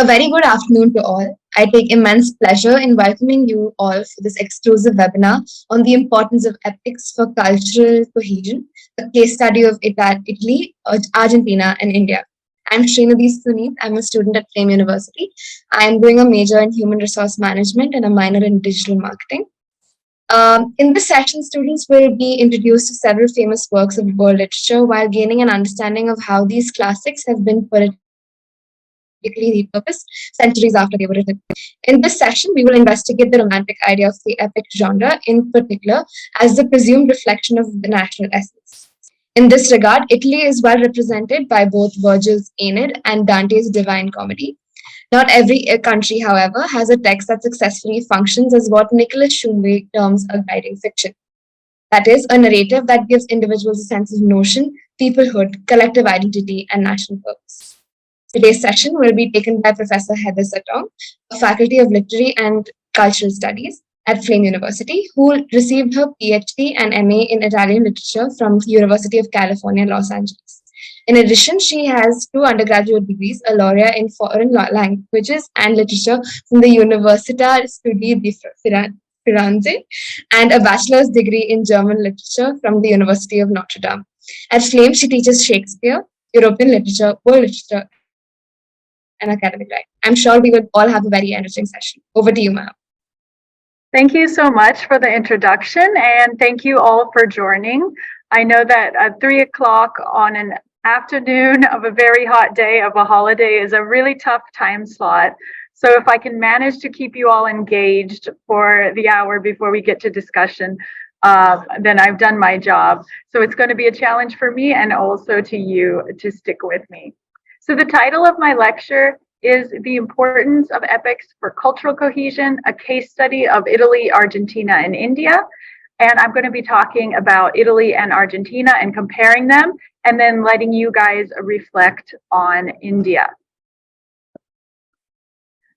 A very good afternoon to all. I take immense pleasure in welcoming you all for this exclusive webinar on the importance of epics for cultural cohesion, a case study of Italy, Argentina, and India. I'm Srinidhi Suneet. I'm a student at Flame University. I'm doing a major in human resource management and a minor in digital marketing. In this session, students will be introduced to several famous works of world literature while gaining an understanding of how these classics have been repurposed centuries after they were written. In this session, we will investigate the romantic idea of the epic genre, in particular, as the presumed reflection of the national essence. In this regard, Italy is well represented by both Virgil's Aeneid and Dante's Divine Comedy. Not every country, however, has a text that successfully functions as what Nicolas Shumway terms a guiding fiction. That is, a narrative that gives individuals a sense of notion, peoplehood, collective identity, and national purpose. Today's session will be taken by Professor Heather Satong, a faculty of literary and cultural studies at Flame University, who received her PhD and MA in Italian literature from the University of California, Los Angeles. In addition, she has 2 undergraduate degrees, a laurea in foreign languages and literature from the Università Studi di Firenze, and a bachelor's degree in German literature from the University of Notre Dame. At Flame, she teaches Shakespeare, European literature, world literature, and academic writing. I'm sure we will all have a very interesting session. Over to you, ma'am. Thank you so much for the introduction, and thank you all for joining. I know that at 3 o'clock on an afternoon of a very hot day of a holiday is a really tough time slot. So if I can manage to keep you all engaged for the hour before we get to discussion, then I've done my job. So it's going to be a challenge for me and also to you to stick with me. So the title of my lecture is The Importance of Epics for Cultural Cohesion, a case study of Italy, Argentina, and India. And I'm going to be talking about Italy and Argentina and comparing them, and then letting you guys reflect on India.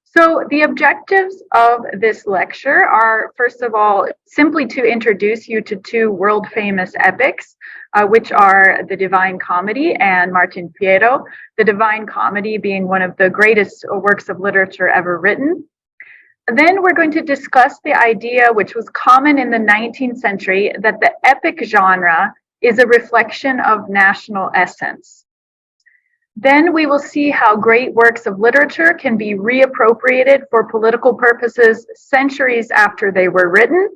So the objectives of this lecture are, first of all, simply to introduce you to 2 world famous epics, which are the Divine Comedy and Martín Fierro, the Divine Comedy being one of the greatest works of literature ever written. Then we're going to discuss the idea, which was common in the 19th century, that the epic genre is a reflection of national essence. Then we will see how great works of literature can be reappropriated for political purposes centuries after they were written.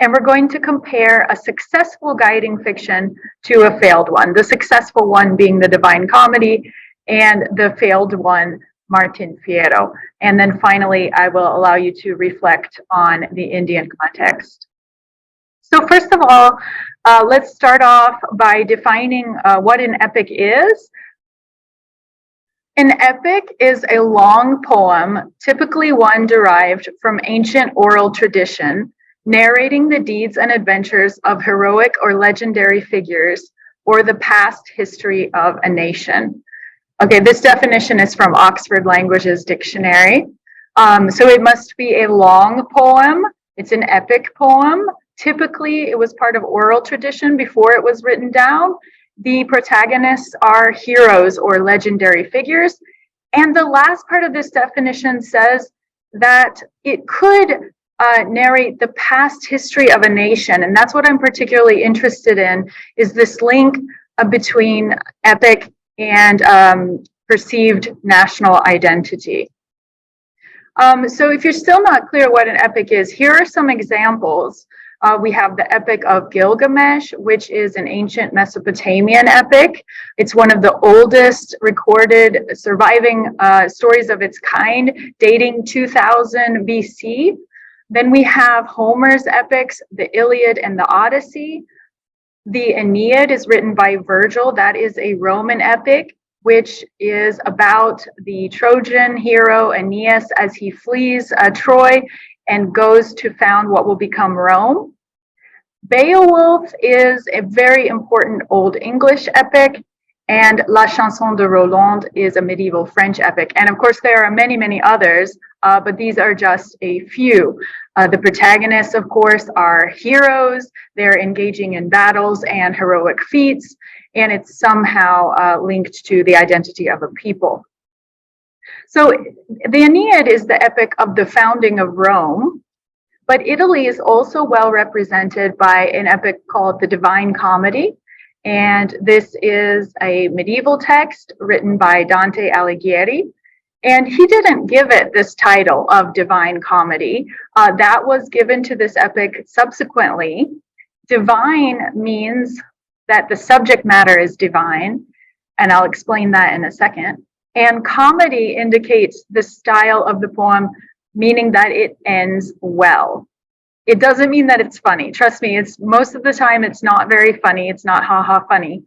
And we're going to compare a successful guiding fiction to a failed one, the successful one being the Divine Comedy and the failed one, Martín Fierro. And then finally, I will allow you to reflect on the Indian context. So first of all, let's start off by defining what an epic is. An epic is a long poem, typically one derived from ancient oral tradition, narrating the deeds and adventures of heroic or legendary figures or the past history of a nation. Okay, this definition is from Oxford Languages Dictionary. So it must be a long poem. It's an epic poem. Typically, it was part of oral tradition before it was written down. The protagonists are heroes or legendary figures. And the last part of this definition says that it could narrate the past history of a nation. And that's what I'm particularly interested in, is this link between epic and perceived national identity. So if you're still not clear what an epic is, here are some examples. We have the Epic of Gilgamesh, which is an ancient Mesopotamian epic. It's one of the oldest recorded surviving stories of its kind, dating 2000 BC. Then we have Homer's epics, the Iliad and the Odyssey. The Aeneid is written by Virgil. That is a Roman epic, which is about the Trojan hero Aeneas as he flees Troy and goes to found what will become Rome. Beowulf is a very important Old English epic, and La Chanson de Roland is a medieval French epic. And of course, there are many, many others, but these are just a few. The protagonists, of course, are heroes. They're engaging in battles and heroic feats, and it's somehow linked to the identity of a people. So the Aeneid is the epic of the founding of Rome, but Italy is also well represented by an epic called the Divine Comedy. And this is a medieval text written by Dante Alighieri. And he didn't give it this title of Divine Comedy. That was given to this epic subsequently. Divine means that the subject matter is divine, and I'll explain that in a second. And comedy indicates the style of the poem, meaning that it ends well. It doesn't mean that it's funny. Trust me, it's most of the time it's not very funny. It's not ha-ha funny.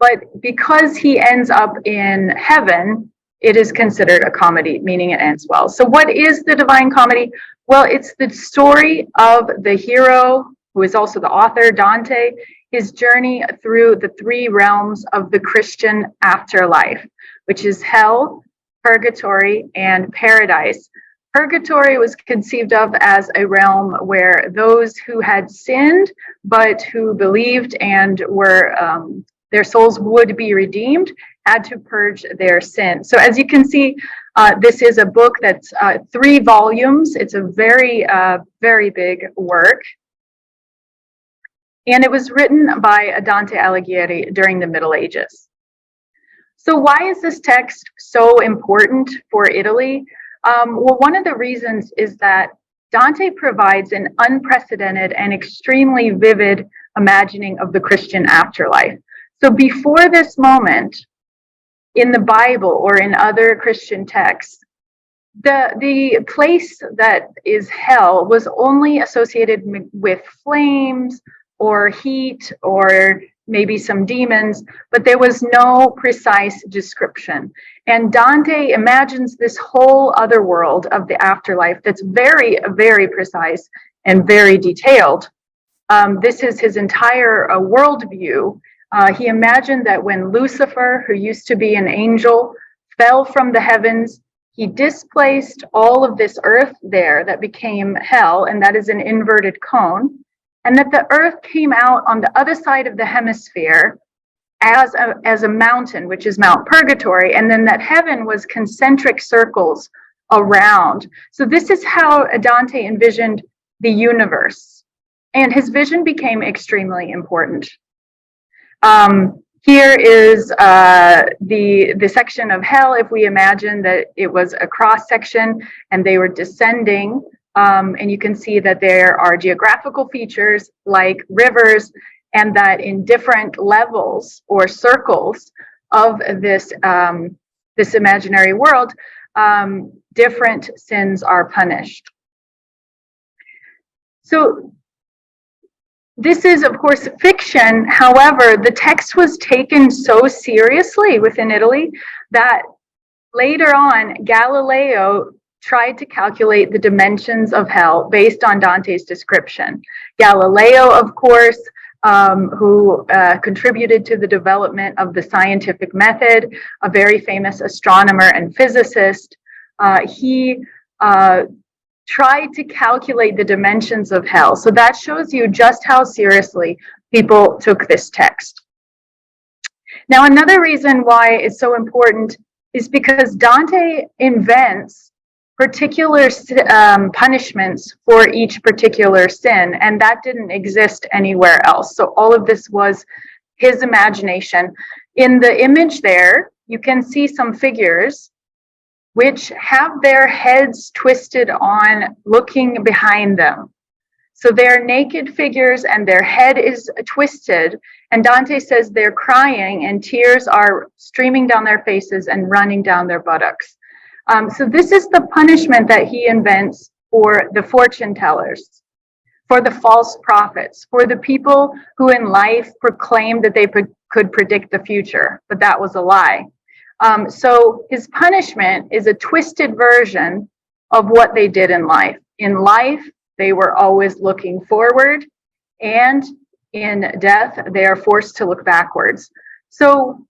But because he ends up in heaven, it is considered a comedy, meaning it ends well. So what is the Divine Comedy? Well, it's the story of the hero, who is also the author, Dante, his journey through the three realms of the Christian afterlife, which is hell, purgatory, and paradise. Purgatory was conceived of as a realm where those who had sinned, but who believed and were their souls would be redeemed, had to purge their sin. So as you can see, this is a book that's 3 volumes. It's a very, very big work. And it was written by Dante Alighieri during the Middle Ages. So why is this text so important for Italy? Well, one of the reasons is that Dante provides an unprecedented and extremely vivid imagining of the Christian afterlife. So before this moment, in the Bible or in other Christian texts, the place that is hell was only associated with flames or heat or maybe some demons, but there was no precise description. And Dante imagines this whole other world of the afterlife that's very, very precise and very detailed. This is his entire worldview. He imagined that when Lucifer, who used to be an angel, fell from the heavens, he displaced all of this earth there that became hell, and that is an inverted cone, and that the earth came out on the other side of the hemisphere as a mountain, which is Mount Purgatory, and then that heaven was concentric circles around. So this is how Dante envisioned the universe, and his vision became extremely important. Here is the section of hell. If we imagine that it was a cross section and they were descending, and you can see that there are geographical features like rivers, and that in different levels or circles of this this imaginary world, different sins are punished. So this is, of course, fiction. However, the text was taken so seriously within Italy that later on, Galileo tried to calculate the dimensions of hell based on Dante's description. Galileo, of course, who contributed to the development of the scientific method, a very famous astronomer and physicist, he tried to calculate the dimensions of hell. So that shows you just how seriously people took this text. Now, another reason why it's so important is because Dante invents particular punishments for each particular sin, and that didn't exist anywhere else. So all of this was his imagination. In the image there, you can see some figures which have their heads twisted on, looking behind them. So they're naked figures and their head is twisted, and Dante says they're crying and tears are streaming down their faces and running down their buttocks. So this is the punishment that he invents for the fortune tellers, for the false prophets, for the people who in life proclaimed that they could predict the future, but that was a lie. So his punishment is a twisted version of what they did in life. In life, they were always looking forward, and in death, they are forced to look backwards. So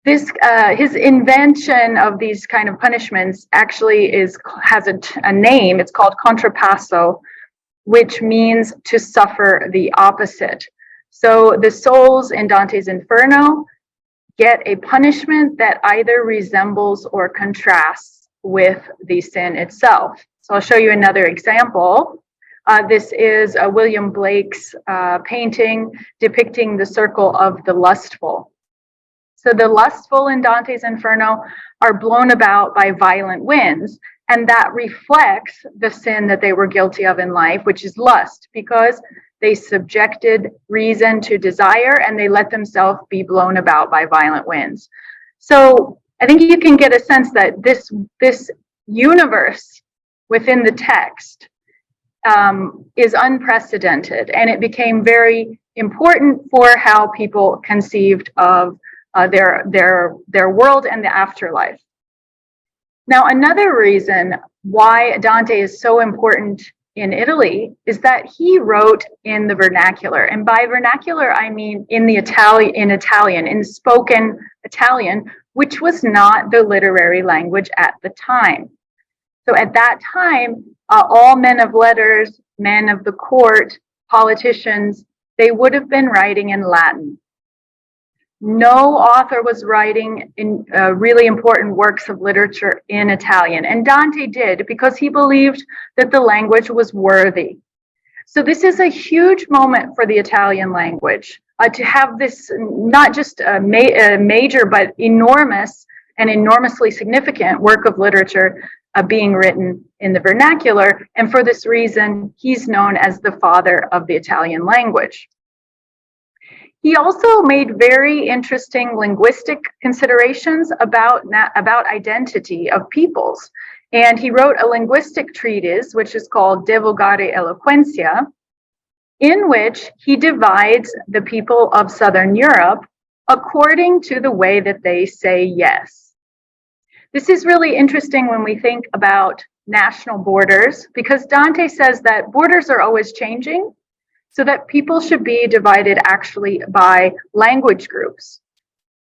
this, his invention of these kind of punishments actually has a name. It's called contrapasso, which means to suffer the opposite. So the souls in Dante's Inferno get a punishment that either resembles or contrasts with the sin itself. So I'll show you another example. This is William Blake's painting depicting the circle of the lustful. So the lustful in Dante's Inferno are blown about by violent winds, and that reflects the sin that they were guilty of in life, which is lust, because they subjected reason to desire and they let themselves be blown about by violent winds. So I think you can get a sense that this universe within the text is unprecedented, and it became very important for how people conceived of their world and the afterlife. Now, another reason why Dante is so important in Italy is that he wrote in the vernacular, and by vernacular I mean in Italian, in spoken Italian, which was not the literary language at the time. So at that time, all men of letters, men of the court, politicians, they would have been writing in Latin. No author was writing in really important works of literature in Italian, and Dante did because he believed that the language was worthy. So this is a huge moment for the Italian language, to have this not just a major but enormous and enormously significant work of literature being written in the vernacular, and for this reason he's known as the father of the Italian language. He also made very interesting linguistic considerations about identity of peoples. And he wrote a linguistic treatise, which is called De Vulgare Eloquentia, in which he divides the people of Southern Europe according to the way that they say yes. This is really interesting when we think about national borders, because Dante says that borders are always changing, so that people should be divided actually by language groups.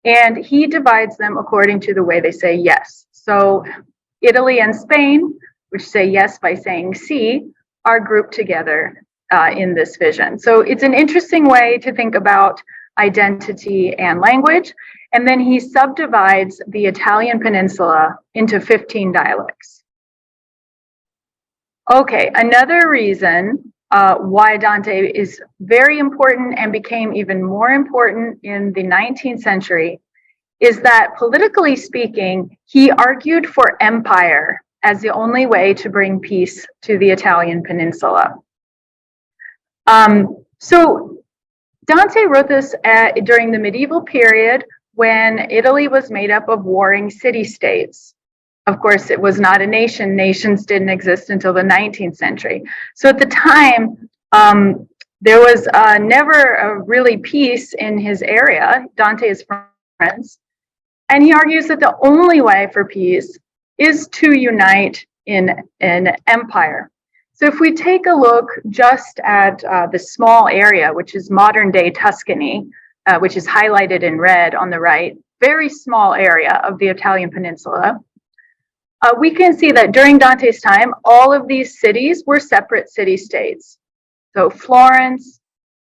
And he divides them according to the way they say yes. So Italy and Spain, which say yes by saying sí, are grouped together in this vision. So it's an interesting way to think about identity and language. And then he subdivides the Italian peninsula into 15 dialects. Okay, another reason why Dante is very important and became even more important in the 19th century is that, politically speaking, he argued for empire as the only way to bring peace to the Italian peninsula. So Dante wrote this during the medieval period when Italy was made up of warring city-states. Of course, it was not a nation. Nations didn't exist until the 19th century. So at the time, there was never a really peace in his area. Dante is from France. And he argues that the only way for peace is to unite in an empire. So if we take a look just at the small area, which is modern day Tuscany, which is highlighted in red on the right, very small area of the Italian peninsula, we can see that during Dante's time, all of these cities were separate city-states. So Florence,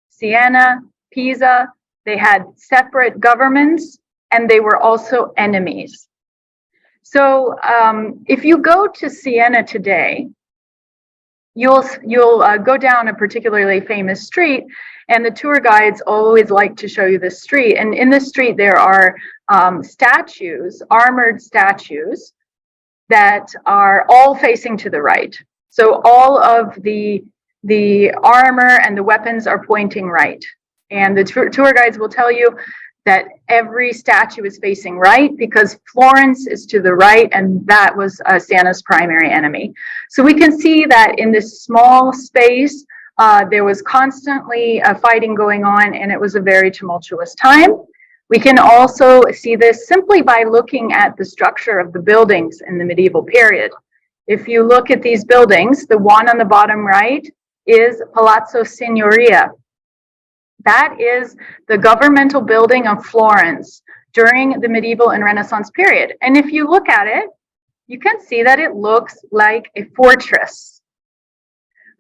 Siena, Pisa, they had separate governments, and they were also enemies. So if you go to Siena today, you'll go down a particularly famous street, and the tour guides always like to show you this street. And in this street, there are statues, armored statues, that are all facing to the right. So all of the armor and the weapons are pointing right. And the tour guides will tell you that every statue is facing right because Florence is to the right, and that was Siena's primary enemy. So we can see that in this small space, there was constantly fighting going on, and it was a very tumultuous time. We can also see this simply by looking at the structure of the buildings in the medieval period. If you look at these buildings, the one on the bottom right is Palazzo Signoria. That is the governmental building of Florence during the medieval and Renaissance period. And if you look at it, you can see that it looks like a fortress,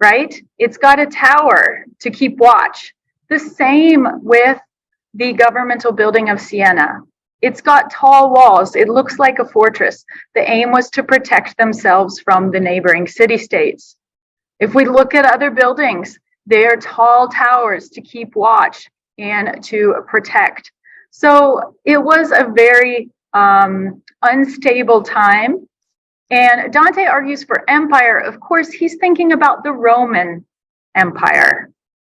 right? It's got a tower to keep watch. The same with the governmental building of Siena. It's got tall walls. It looks like a fortress. The aim was to protect themselves from the neighboring city-states. If we look at other buildings, they are tall towers to keep watch and to protect. So it was a very unstable time. And Dante argues for empire. Of course, he's thinking about the Roman Empire,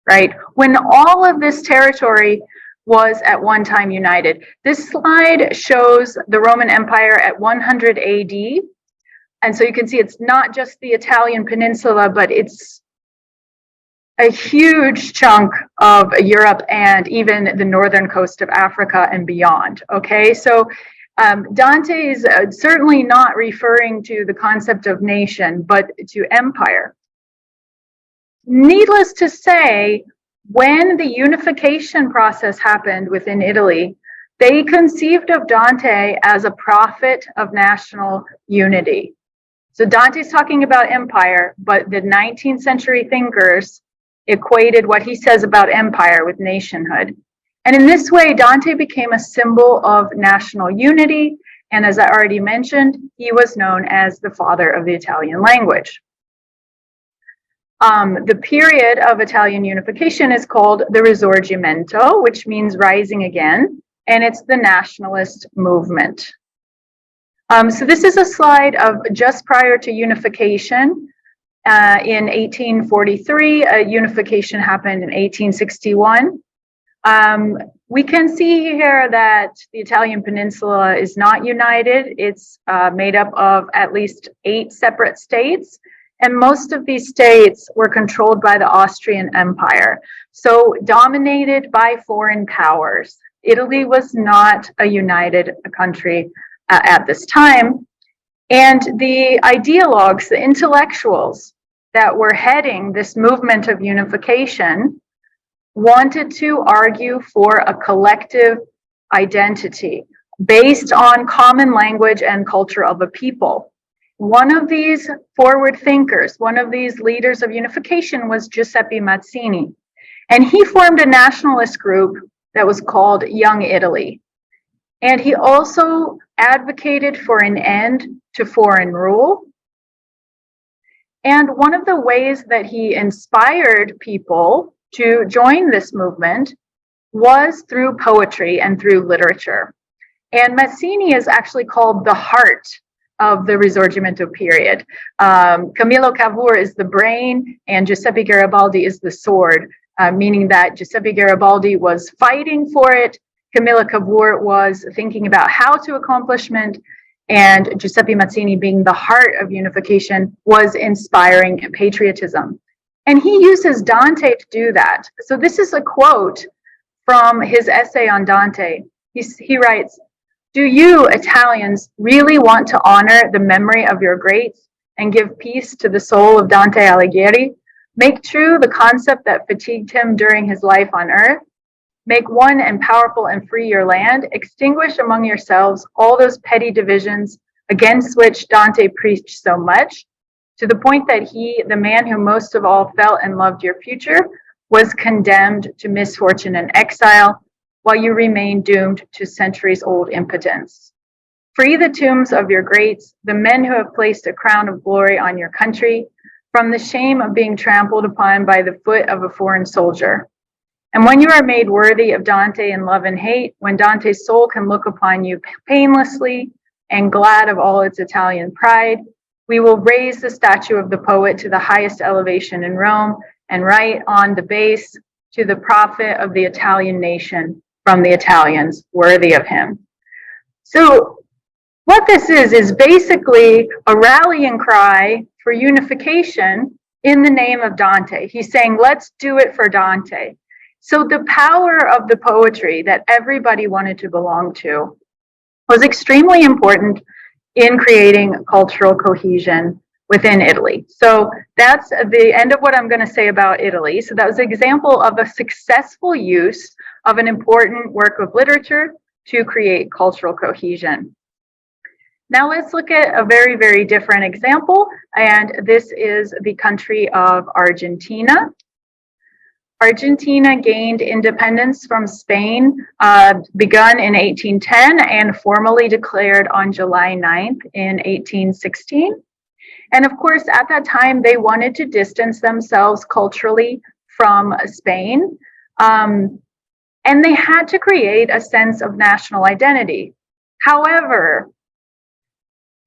right? When all of this territory was at one time united. This slide shows the Roman Empire at 100 AD. And so you can see it's not just the Italian peninsula, but it's a huge chunk of Europe and even the northern coast of Africa and beyond. Okay, so Dante is certainly not referring to the concept of nation, but to empire. Needless to say, when the unification process happened within Italy, they conceived of Dante as a prophet of national unity. So Dante's talking about empire, but the 19th century thinkers equated what he says about empire with nationhood. And in this way, Dante became a symbol of national unity. And as I already mentioned, he was known as the father of the Italian language. The period of Italian unification is called the Risorgimento, which means rising again, and it's the nationalist movement. So this is a slide of just prior to unification. In 1843, unification happened in 1861. We can see here that the Italian peninsula is not united. It's made up of at least 8 separate states. And most of these states were controlled by the Austrian Empire, so dominated by foreign powers. Italy was not a united country at this time. And the ideologues, the intellectuals that were heading this movement of unification wanted to argue for a collective identity based on common language and culture of a people. One of these forward thinkers, one of these leaders of unification was Giuseppe Mazzini. And he formed a nationalist group that was called Young Italy. And he also advocated for an end to foreign rule. And one of the ways that he inspired people to join this movement was through poetry and through literature. And Mazzini is actually called the heart of the Risorgimento period. Camillo Cavour is the brain and Giuseppe Garibaldi is the sword, meaning that Giuseppe Garibaldi was fighting for it, Camillo Cavour was thinking about how to accomplishment, and Giuseppe Mazzini, being the heart of unification, was inspiring patriotism. And he uses Dante to do that. So this is a quote from his essay on Dante. He writes, "Do you, Italians, really want to honor the memory of your greats and give peace to the soul of Dante Alighieri? Make true the concept that fatigued him during his life on earth. Make one and powerful and free your land. Extinguish among yourselves all those petty divisions against which Dante preached so much, to the point that he, the man who most of all felt and loved your future, was condemned to misfortune and exile, while you remain doomed to centuries-old impotence. Free the tombs of your greats, the men who have placed a crown of glory on your country, from the shame of being trampled upon by the foot of a foreign soldier. And when you are made worthy of Dante in love and hate, when Dante's soul can look upon you painlessly and glad of all its Italian pride, we will raise the statue of the poet to the highest elevation in Rome and write on the base, to the prophet of the Italian nation, from the Italians, worthy of him." So what this is basically a rallying cry for unification in the name of Dante. He's saying, let's do it for Dante. So the power of the poetry that everybody wanted to belong to was extremely important in creating cultural cohesion within Italy. So that's the end of what I'm going to say about Italy. So that was an example of a successful use of an important work of literature to create cultural cohesion. Now let's look at a very, very different example, and this is the country of Argentina. Argentina gained independence from Spain, begun in 1810 and formally declared on July 9th in 1816. And of course, at that time, they wanted to distance themselves culturally from Spain. And they had to create a sense of national identity. However,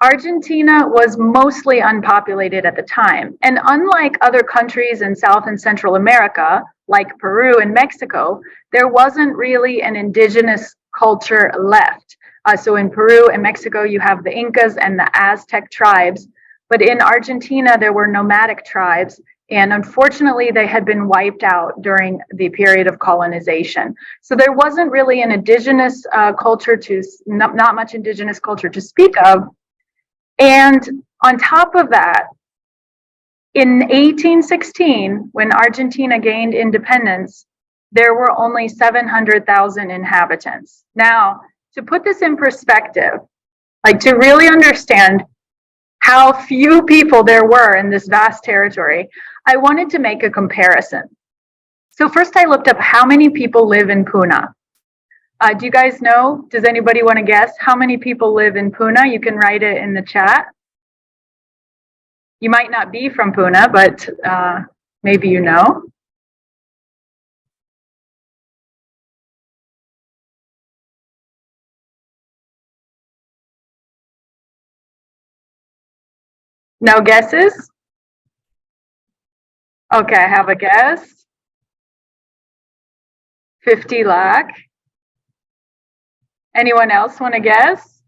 Argentina was mostly unpopulated at the time. And unlike other countries in South and Central America, like Peru and Mexico, there wasn't really an indigenous culture left. So in Peru and Mexico, you have the Incas and the Aztec tribes. But in Argentina, there were nomadic tribes. And unfortunately, they had been wiped out during the period of colonization. So there wasn't really an indigenous culture not much indigenous culture to speak of. And on top of that, in 1816, when Argentina gained independence, there were only 700,000 inhabitants. Now, to put this in perspective, like to really understand how few people there were in this vast territory, I wanted to make a comparison. So first I looked up how many people live in Puna. Do you guys know? Does anybody want to guess how many people live in Puna? You can write it in the chat. You might not be from Puna, but maybe you know. No guesses? Okay, I have a guess. 50 lakh. Anyone else want to guess?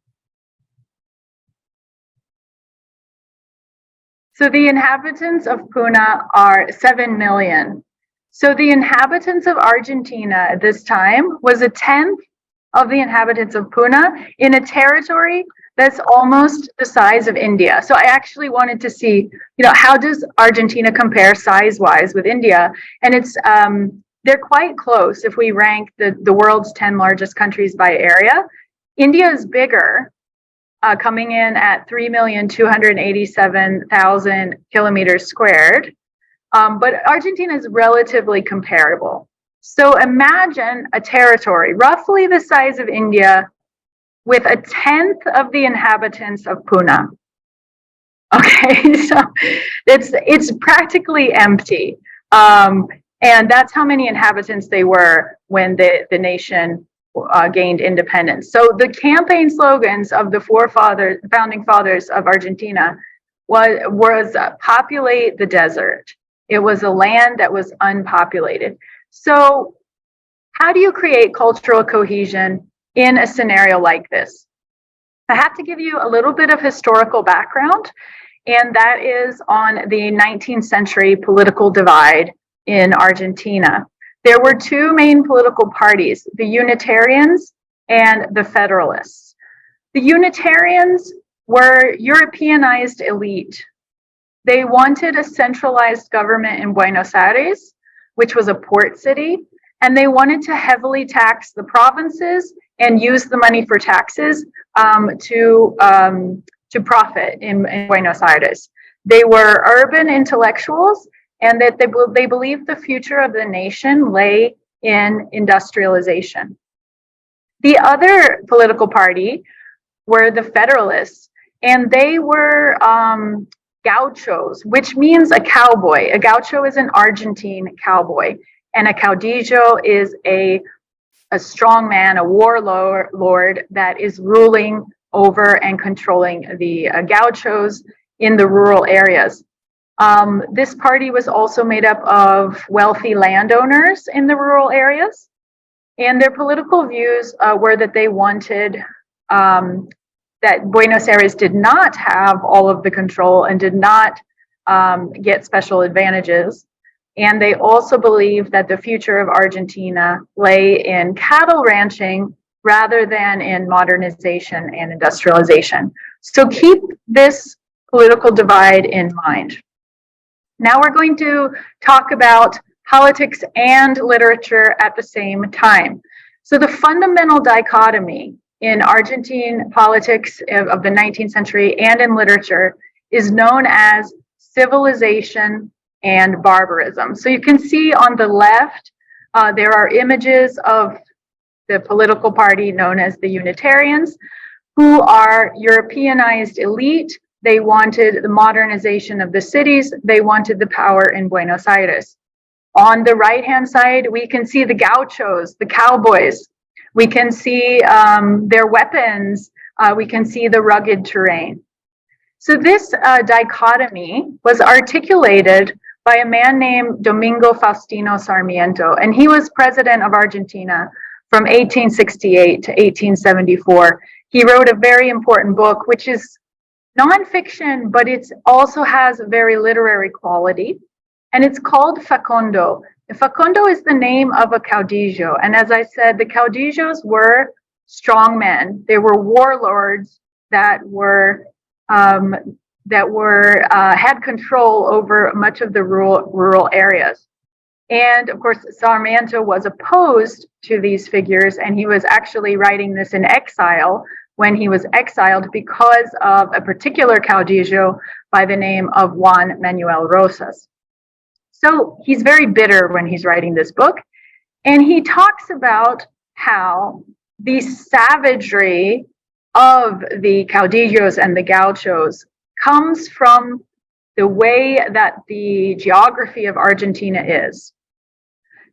So the inhabitants of Puna are 7 million. So the inhabitants of Argentina at this time was 1/10 of the inhabitants of Puna in a territory that's almost the size of India. So I actually wanted to see, how does Argentina compare size-wise with India? And it's they're quite close if we rank the world's 10 largest countries by area. India is bigger, coming in at 3,287,000 kilometers squared. But Argentina is relatively comparable. So imagine a territory roughly the size of India with 1/10 of the inhabitants of Puna. Okay, so it's practically empty. And that's how many inhabitants they were when the nation gained independence. So the campaign slogans of the founding fathers of Argentina was populate the desert. It was a land that was unpopulated. So how do you create cultural cohesion in a scenario like this? I have to give you a little bit of historical background, and that is on the 19th century political divide in Argentina. There were two main political parties, the Unitarians and the Federalists. The Unitarians were Europeanized elite. They wanted a centralized government in Buenos Aires, which was a port city, and they wanted to heavily tax the provinces and use the money for taxes to profit in Buenos Aires. They were urban intellectuals, and that they believed the future of the nation lay in industrialization. The other political party were the Federalists, and they were gauchos, which means a cowboy. A gaucho is an Argentine cowboy, and a caudillo is a strong man, a warlord that is ruling over and controlling the gauchos in the rural areas. This party was also made up of wealthy landowners in the rural areas, and their political views were that they wanted that Buenos Aires did not have all of the control and did not get special advantages. And they also believed that the future of Argentina lay in cattle ranching rather than in modernization and industrialization. So keep this political divide in mind. Now we're going to talk about politics and literature at the same time. So the fundamental dichotomy in Argentine politics of the 19th century and in literature is known as civilization and barbarism. So you can see on the left, there are images of the political party known as the Unitarians, who are Europeanized elite. They wanted the modernization of the cities. They wanted the power in Buenos Aires. On the right-hand side, we can see the gauchos, the cowboys. We can see their weapons. We can see the rugged terrain. So this dichotomy was articulated by a man named Domingo Faustino Sarmiento, and he was president of Argentina from 1868 to 1874. He wrote a very important book, which is nonfiction, but it also has very literary quality, and it's called Facundo. Facundo is the name of a caudillo, and as I said, the caudillos were strong men. They were warlords that had control over much of the rural areas. And of course, Sarmiento was opposed to these figures, and he was actually writing this in exile when he was exiled because of a particular caudillo by the name of Juan Manuel Rosas. So he's very bitter when he's writing this book, and he talks about how the savagery of the caudillos and the gauchos comes from the way that the geography of Argentina is.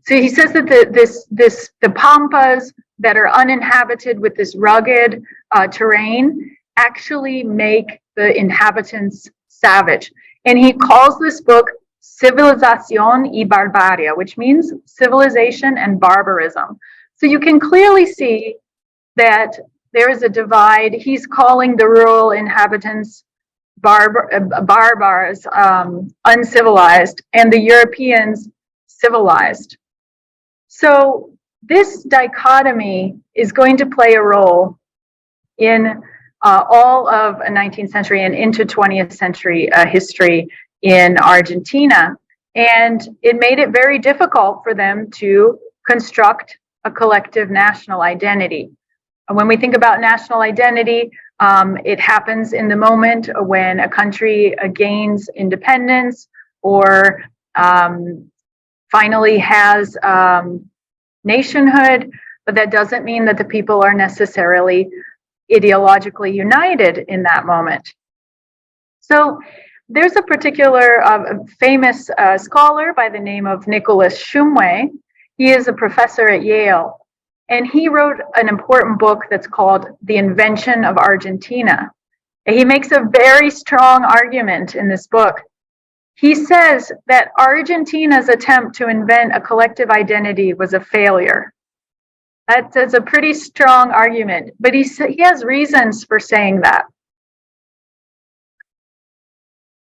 So he says that the pampas that are uninhabited with this rugged terrain actually make the inhabitants savage. And he calls this book Civilización y Barbarie, which means civilization and barbarism. So you can clearly see that there is a divide. He's calling the rural inhabitants barbars, uncivilized, and the Europeans civilized. So this dichotomy is going to play a role in all of 19th century and into 20th century history in Argentina. And it made it very difficult for them to construct a collective national identity. When we think about national identity, it happens in the moment when a country gains independence or finally has nationhood, but that doesn't mean that the people are necessarily ideologically united in that moment. So there's a particular famous scholar by the name of Nicolas Shumway. He is a professor at Yale, and he wrote an important book that's called The Invention of Argentina. He makes a very strong argument in this book. He says that Argentina's attempt to invent a collective identity was a failure. That's a pretty strong argument, but he has reasons for saying that.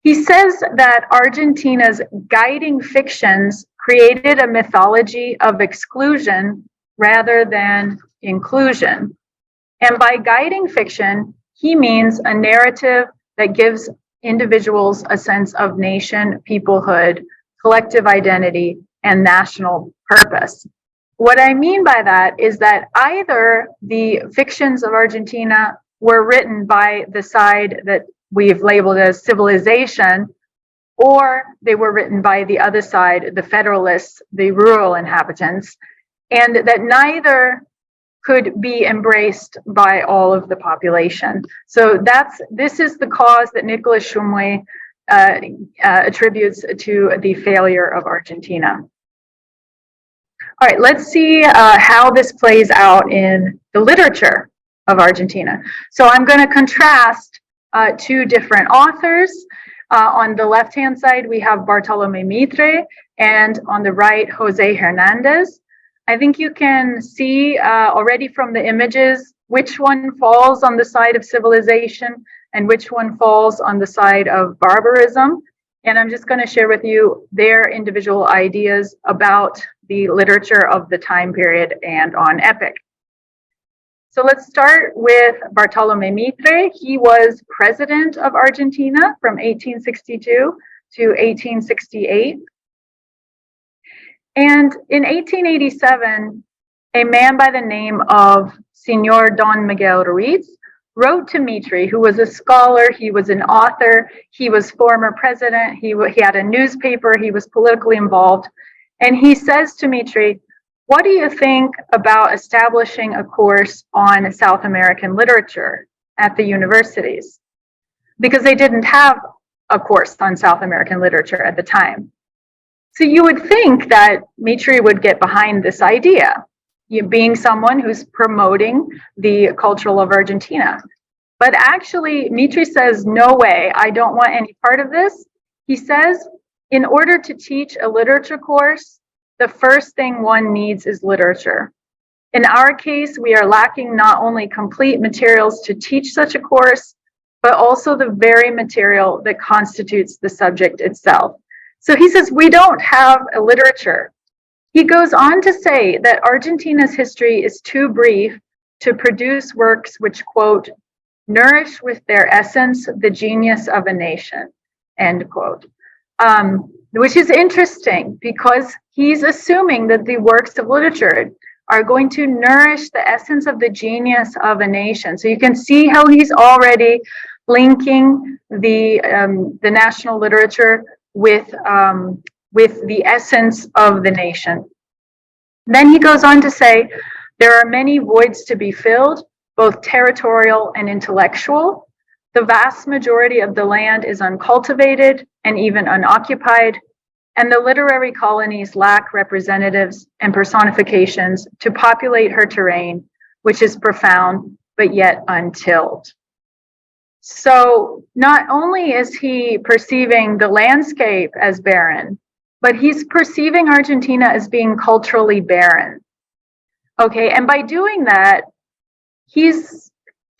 He says that Argentina's guiding fictions created a mythology of exclusion rather than inclusion. And by guiding fiction, he means a narrative that gives individuals a sense of nation, peoplehood, collective identity, and national purpose. What I mean by that is that either the fictions of Argentina were written by the side that we've labeled as civilization, or they were written by the other side, the federalists, the rural inhabitants, and that neither could be embraced by all of the population. So this is the cause that Nicolas Shumway attributes to the failure of Argentina. All right, let's see how this plays out in the literature of Argentina. So I'm going to contrast two different authors. On the left-hand side, we have Bartolomé Mitre, and on the right, Jose Hernandez. I think you can see already from the images which one falls on the side of civilization and which one falls on the side of barbarism. And I'm just going to share with you their individual ideas about the literature of the time period and on epic. So let's start with Bartolomé Mitre. He was president of Argentina from 1862 to 1868. And in 1887, a man by the name of Señor Don Miguel Ruiz, wrote to Mitri, who was a scholar, he was an author, he was former president, he had a newspaper, he was politically involved. And he says to Mitri, what do you think about establishing a course on South American literature at the universities? Because they didn't have a course on South American literature at the time. So you would think that Mitri would get behind this idea, being someone who's promoting the culture of Argentina. But actually, Mitri says, no way, I don't want any part of this. He says, in order to teach a literature course, the first thing one needs is literature. In our case, we are lacking not only complete materials to teach such a course, but also the very material that constitutes the subject itself. So he says, we don't have a literature. He goes on to say that Argentina's history is too brief to produce works which, quote, nourish with their essence the genius of a nation, end quote. Which is interesting because he's assuming that the works of literature are going to nourish the essence of the genius of a nation. So you can see how he's already linking the national literature with the essence of the nation. Then he goes on to say, there are many voids to be filled, both territorial and intellectual. The vast majority of the land is uncultivated and even unoccupied, and the literary colonies lack representatives and personifications to populate her terrain, which is profound, but yet untilled. So not only is he perceiving the landscape as barren, but he's perceiving Argentina as being culturally barren. Okay, and by doing that, he's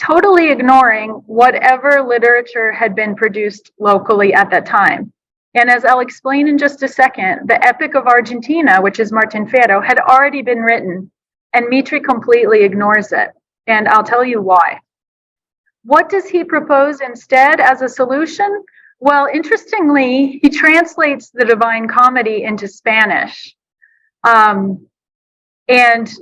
totally ignoring whatever literature had been produced locally at that time. And as I'll explain in just a second, the Epic of Argentina, which is Martín Fierro, had already been written, and Mitri completely ignores it. And I'll tell you why. What does he propose instead as a solution? Well, interestingly, he translates the Divine Comedy into Spanish. And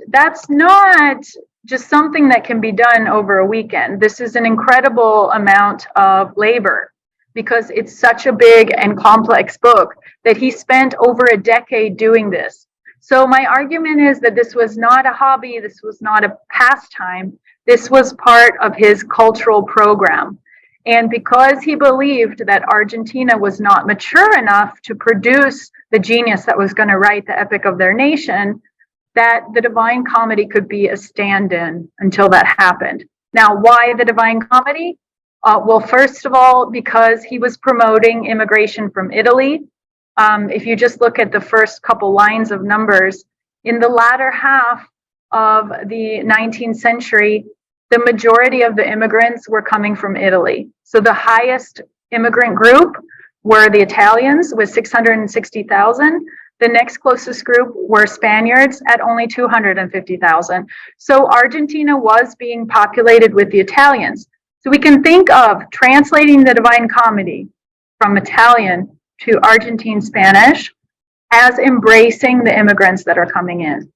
that's not just something that can be done over a weekend. This is an incredible amount of labor because it's such a big and complex book that he spent over a decade doing this. So my argument is that this was not a hobby, this was not a pastime, this was part of his cultural program. And because he believed that Argentina was not mature enough to produce the genius that was going to write the epic of their nation, that the Divine Comedy could be a stand-in until that happened. Now, why the Divine Comedy? Well, first of all, because he was promoting immigration from Italy. If you just look at the first couple lines of numbers, in the latter half of the 19th century, the majority of the immigrants were coming from Italy. So the highest immigrant group were the Italians with 660,000. The next closest group were Spaniards at only 250,000. So Argentina was being populated with the Italians. So we can think of translating the Divine Comedy from Italian to Argentine Spanish as embracing the immigrants that are coming in.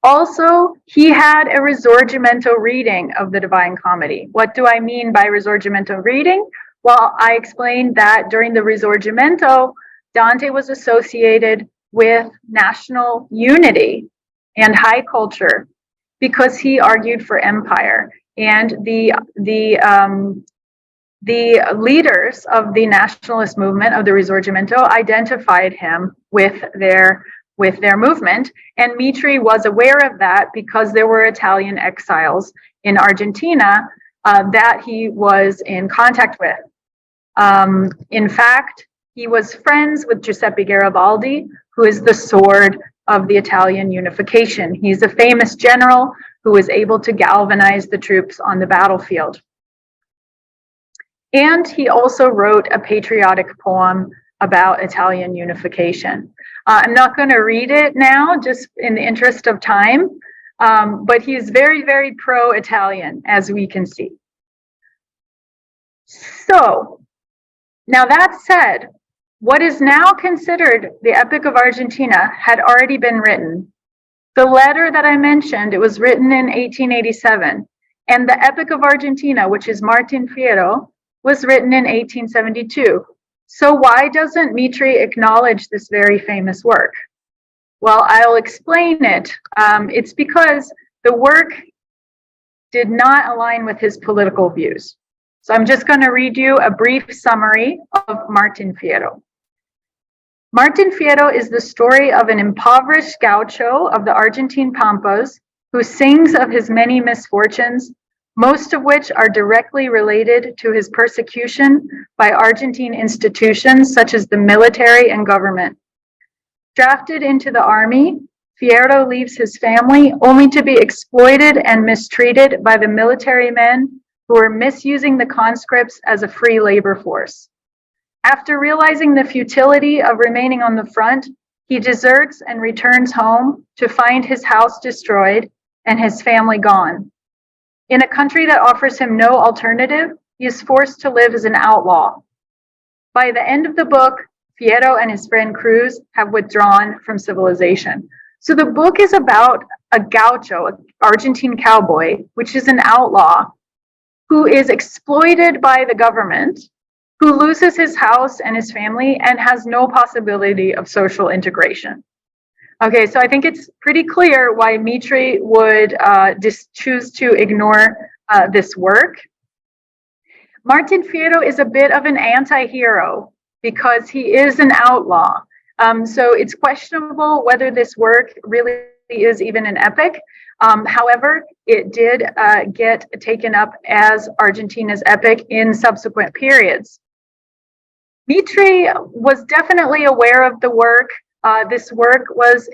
Also, he had a Risorgimento reading of the Divine Comedy. What do I mean by Risorgimento reading? Well, I explained that during the Risorgimento, Dante was associated with national unity and high culture because he argued for empire. And the leaders of the nationalist movement of the Risorgimento identified him with their movement, and Mitri was aware of that because there were Italian exiles in Argentina that he was in contact with. In fact, he was friends with Giuseppe Garibaldi, who is the sword of the Italian unification. He's a famous general who was able to galvanize the troops on the battlefield. And he also wrote a patriotic poem about Italian unification. I'm not going to read it now, just in the interest of time, but he's very, very pro-Italian, as we can see. So, now that said, what is now considered the Epic of Argentina had already been written. The letter that I mentioned, it was written in 1887. And the Epic of Argentina, which is Martín Fierro, was written in 1872. So why doesn't Mitre acknowledge this very famous work? Well, I'll explain it. It's because the work did not align with his political views. So I'm just going to read you a brief summary of Martín Fierro. Martín Fierro is the story of an impoverished gaucho of the Argentine Pampas who sings of his many misfortunes, most of which are directly related to his persecution by Argentine institutions such as the military and government. Drafted into the army, Fierro leaves his family only to be exploited and mistreated by the military men who are misusing the conscripts as a free labor force. After realizing the futility of remaining on the front, he deserts and returns home to find his house destroyed and his family gone. In a country that offers him no alternative, he is forced to live as an outlaw. By the end of the book, Fierro and his friend Cruz have withdrawn from civilization. So the book is about a gaucho, an Argentine cowboy, which is an outlaw, who is exploited by the government, who loses his house and his family and has no possibility of social integration. Okay, so I think it's pretty clear why Mitre would choose to ignore this work. Martín Fierro is a bit of an anti-hero because he is an outlaw. So it's questionable whether this work really is even an epic. However, it did get taken up as Argentina's epic in subsequent periods. Mitre was definitely aware of the work. This work was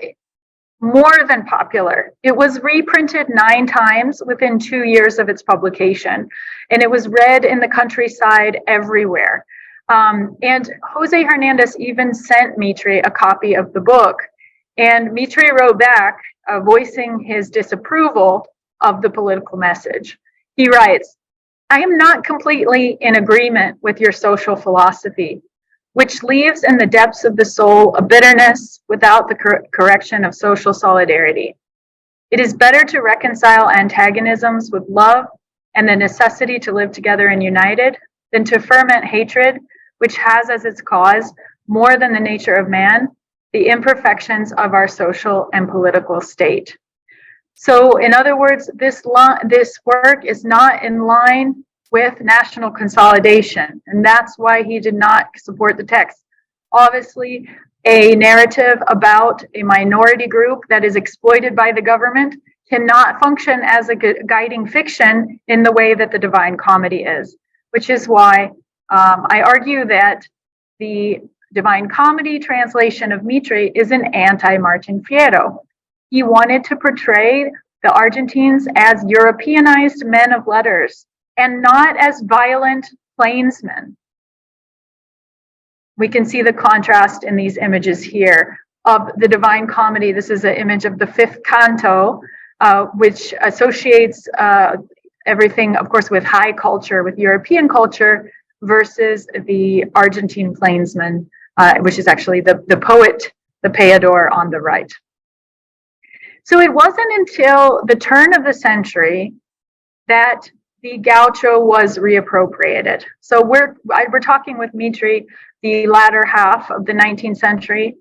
more than popular. It was reprinted 9 times within 2 years of its publication, and it was read in the countryside everywhere. And Jose Hernandez even sent Mitre a copy of the book, and Mitre wrote back, voicing his disapproval of the political message. He writes, "I am not completely in agreement with your social philosophy, which leaves in the depths of the soul a bitterness without the correction of social solidarity. It is better to reconcile antagonisms with love and the necessity to live together and united than to ferment hatred, which has as its cause, more than the nature of man, the imperfections of our social and political state." So in other words, this work is not in line with national consolidation, and that's why he did not support the text. Obviously, a narrative about a minority group that is exploited by the government cannot function as a guiding fiction in the way that the Divine Comedy is, which is why I argue that the Divine Comedy translation of Mitre is an anti-Martín Fierro. He wanted to portray the Argentines as Europeanized men of letters and not as violent plainsmen. We can see the contrast in these images here of the Divine Comedy. This is an image of the 5th canto, which associates everything, of course, with high culture, with European culture, versus the Argentine plainsman, which is actually the poet, the payador on the right. So it wasn't until the turn of the century that the gaucho was reappropriated. So we're talking with Mitre the latter half of the 19th century.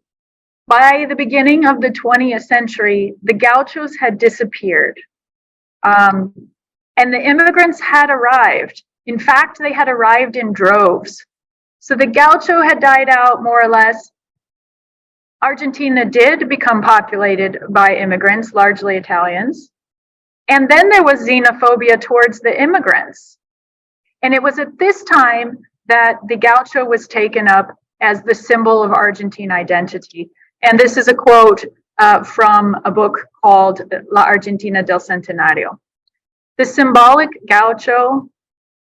By the beginning of the 20th century, the gauchos had disappeared. And the immigrants had arrived. In fact, they had arrived in droves. So the gaucho had died out more or less. Argentina did become populated by immigrants, largely Italians. And then there was xenophobia towards the immigrants. And it was at this time that the gaucho was taken up as the symbol of Argentine identity. And this is a quote from a book called La Argentina del Centenario. "The symbolic gaucho,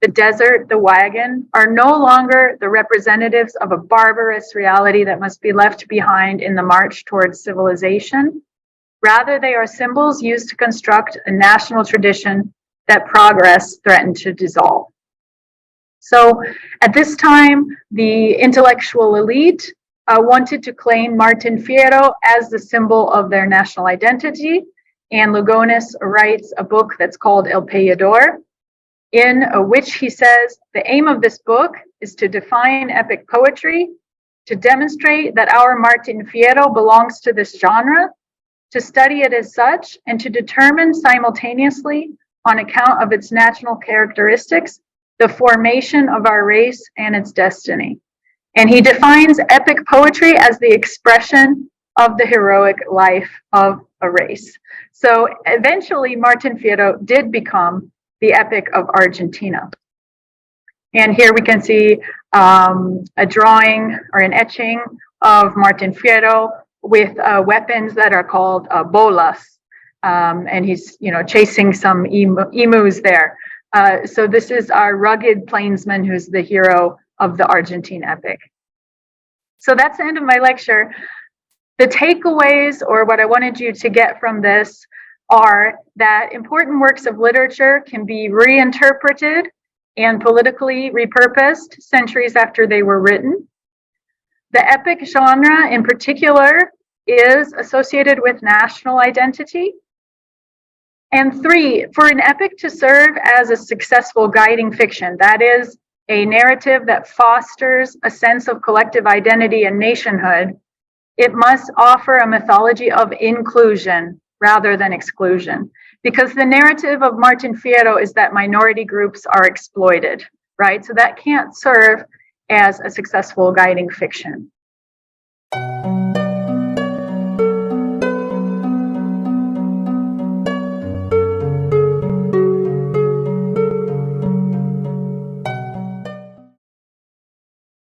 the desert, the wagon, are no longer the representatives of a barbarous reality that must be left behind in the march towards civilization. Rather, they are symbols used to construct a national tradition that progress threatened to dissolve." So at this time, the intellectual elite wanted to claim Martín Fierro as the symbol of their national identity, And Lugones writes a book that's called El Payador, in which he says the aim of this book is to define epic poetry, to demonstrate that our Martín Fierro belongs to this genre, to study it as such, and to determine simultaneously, on account of its national characteristics, the formation of our race and its destiny. And he defines epic poetry as the expression of the heroic life of a race. So eventually, Martín Fierro did become the epic of Argentina. And here we can see a drawing or an etching of Martín Fierro with weapons that are called bolas. And he's, chasing some emus there. So this is our rugged plainsman who's the hero of the Argentine epic. So that's the end of my lecture. The takeaways, or what I wanted you to get from this, are that important works of literature can be reinterpreted and politically repurposed centuries after they were written. The epic genre in particular is associated with national identity. And 3, for an epic to serve as a successful guiding fiction, that is, a narrative that fosters a sense of collective identity and nationhood, it must offer a mythology of inclusion rather than exclusion. Because the narrative of Martín Fierro is that minority groups are exploited, right? So that can't serve as a successful guiding fiction.